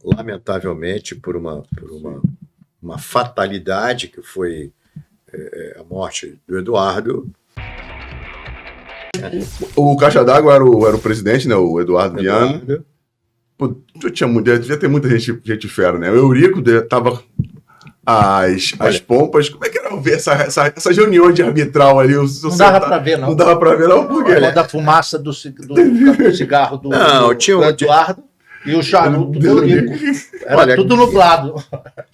lamentavelmente, uma fatalidade que foi a morte do Eduardo. O Caixa d'Água era o presidente, né? O Eduardo Viana. Pô, devia ter muita gente fera, né? O Eurico tava as pompas. Como é que era ver essas reuniões de arbitral ali? Não dava pra ver, não. Não dava pra ver, não, por quê? Da fumaça do cigarro do Eduardo e o charuto do Eurico. Era tudo nublado.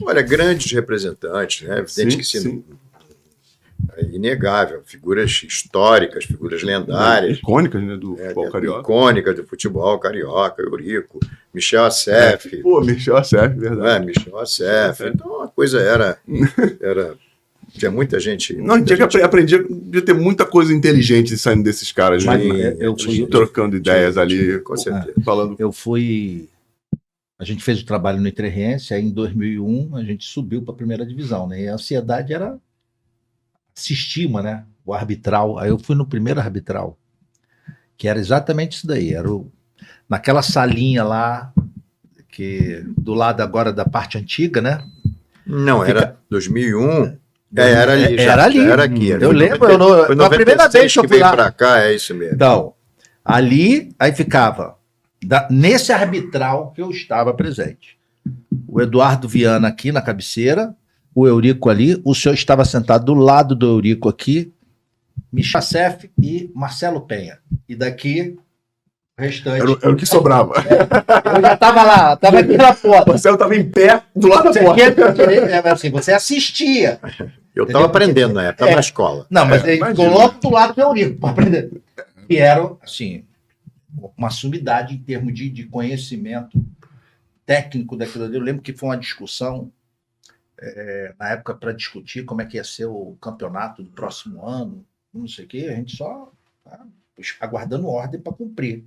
Olha, grandes representantes, né? Evidente que sim. É inegável, figuras históricas, figuras lendárias. Icônicas, né, do futebol carioca. Icônicas do futebol carioca, Eurico, Michel Assef. Michel Assef, verdade. Michel Assef. Então a coisa era tinha muita gente. Não, tinha que aprender, devia ter muita coisa inteligente saindo desses caras. Eu fui trocando ideias ali. Com certeza. Falando. A gente fez o trabalho no Entrerrense, aí em 2001 a gente subiu para a primeira divisão, né? E a ansiedade era assistir, né? O arbitral. Aí eu fui no primeiro arbitral, que era exatamente isso daí. Era naquela salinha lá, que do lado agora da parte antiga, né? Não, era 2001. Era ali. Era ali. Era aqui. Eu lembro. A primeira vez que eu fui lá. Pra cá, é isso mesmo. Então, ali, aí ficava. Nesse arbitral que eu estava presente. O Eduardo Viana aqui na cabeceira, o Eurico ali, o senhor estava sentado do lado do Eurico aqui, Michel Assef e Marcelo Penha. E daqui, o restante. Era o que sobrava. Eu já estava lá, estava aqui na porta. Marcelo estava em pé do lado da porta. Assim, você assistia. Eu estava aprendendo na época, na escola. Não, mas ele ficou logo do lado do Eurico para aprender. E era, assim, uma sumidade em termos de conhecimento técnico daquilo ali. Eu lembro que foi uma discussão na época para discutir como é que ia ser o campeonato do próximo ano, não sei o quê, a gente só aguardando ordem para cumprir.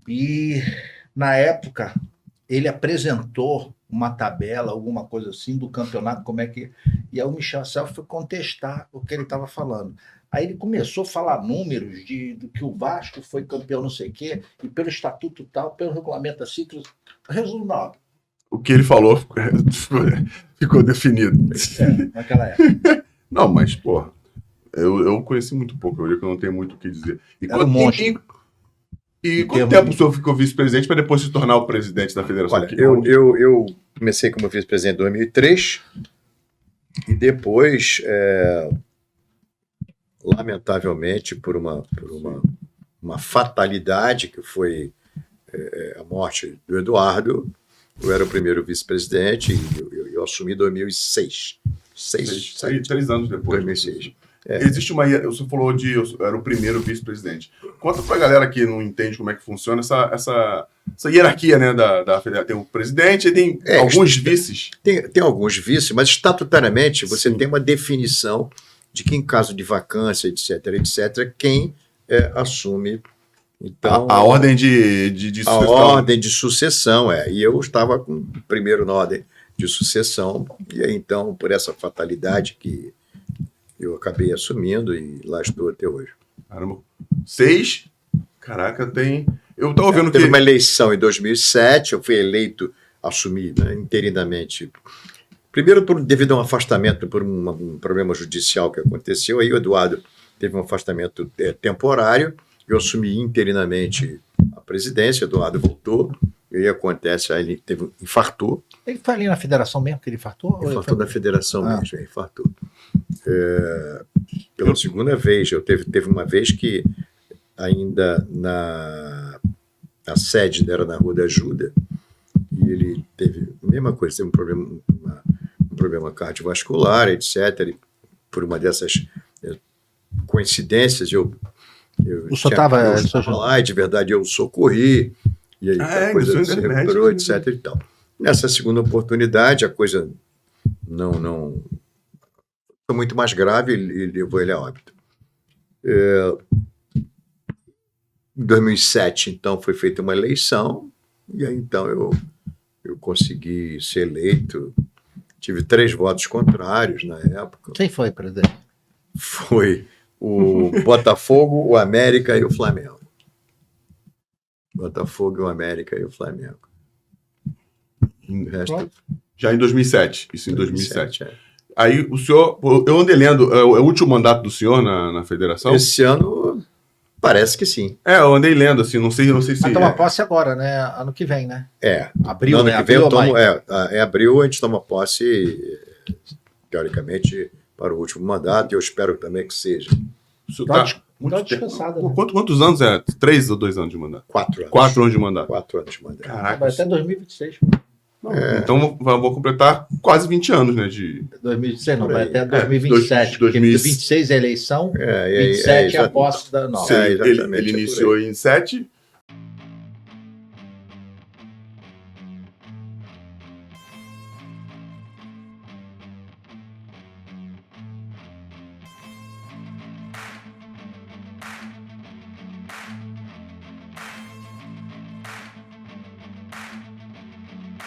E na época ele apresentou uma tabela, alguma coisa assim, do campeonato, como é que... E aí o Michel Assef foi contestar o que ele estava falando. Aí ele começou a falar números do que o Vasco foi campeão não sei o quê, e pelo estatuto tal, pelo regulamento assim, resumo não. O que ele falou ficou definido. Naquela época. Não, mas, porra, eu conheci muito pouco, eu não tenho muito o que dizer. E quanto tempo o senhor ficou vice-presidente para depois se tornar o presidente da federação? Olha, eu comecei como vice-presidente em 2003 e depois, lamentavelmente, por uma fatalidade que foi a morte do Eduardo, eu era o primeiro vice-presidente e eu assumi em 2006. 3 anos depois. 2006. Existe uma... O senhor falou eu era o primeiro vice-presidente. Conta pra galera que não entende como é que funciona essa hierarquia, né, da federação. Tem o presidente e tem alguns vices. Tem alguns vices, mas estatutariamente você tem uma definição de que em caso de vacância, etc., quem assume... Então, a ordem de sucessão. A ordem de sucessão, e eu estava primeiro na ordem de sucessão, e aí, então, por essa fatalidade que eu acabei assumindo, e lá estou até hoje. Caramba, 6? Caraca, tem... Eu estava vendo teve uma eleição em 2007, eu fui eleito, assumi, né, interinamente. Primeiro, devido a um afastamento por um problema judicial que aconteceu, aí o Eduardo teve um afastamento temporário, eu assumi interinamente a presidência, o Eduardo voltou, e aí acontece, aí ele infartou. Ele foi ali na federação mesmo que ele infartou? Infartou na federação mesmo, infartou. Pela segunda vez, teve uma vez que ainda a sede era na Rua da Ajuda, e ele teve a mesma coisa, teve um problema cardiovascular, etc. E por uma dessas coincidências, o senhor estava lá, e de verdade eu socorri, e aí a coisa se recuperou, etc. E tal. Nessa segunda oportunidade, a coisa não foi muito mais grave e levou ele a óbito. Em 2007, então, foi feita uma eleição, e aí então eu consegui ser eleito. Tive 3 votos contrários na época. Quem foi, presidente? Foi o Botafogo, o América e o Flamengo. Botafogo, o América e o Flamengo. O resto, Já em 2007. Isso em 2007. é. Aí o senhor, eu andei lendo, é o último mandato do senhor na federação? Esse ano, parece que sim. Eu andei lendo, assim, não sei se... Vai tomar posse agora, né? Ano que vem, né? Abril, No ano né? que vem Abril ou maio? em abril a gente toma posse, teoricamente, para o último mandato, e eu espero também que seja. O senhor Dá tá uma muito tempo. descansada, né? Quantos anos é? 3 ou 2 anos de mandato? 4 anos. 4 anos de mandato. 4 anos de mandato. Caraca. Vai até 2026. Então vou completar quase 20 anos, né? De... 2026 não, Por vai aí. até 2027. Porque 26 é a eleição, 27 é a posse da nova. É, ele exatamente, é por iniciou em 7,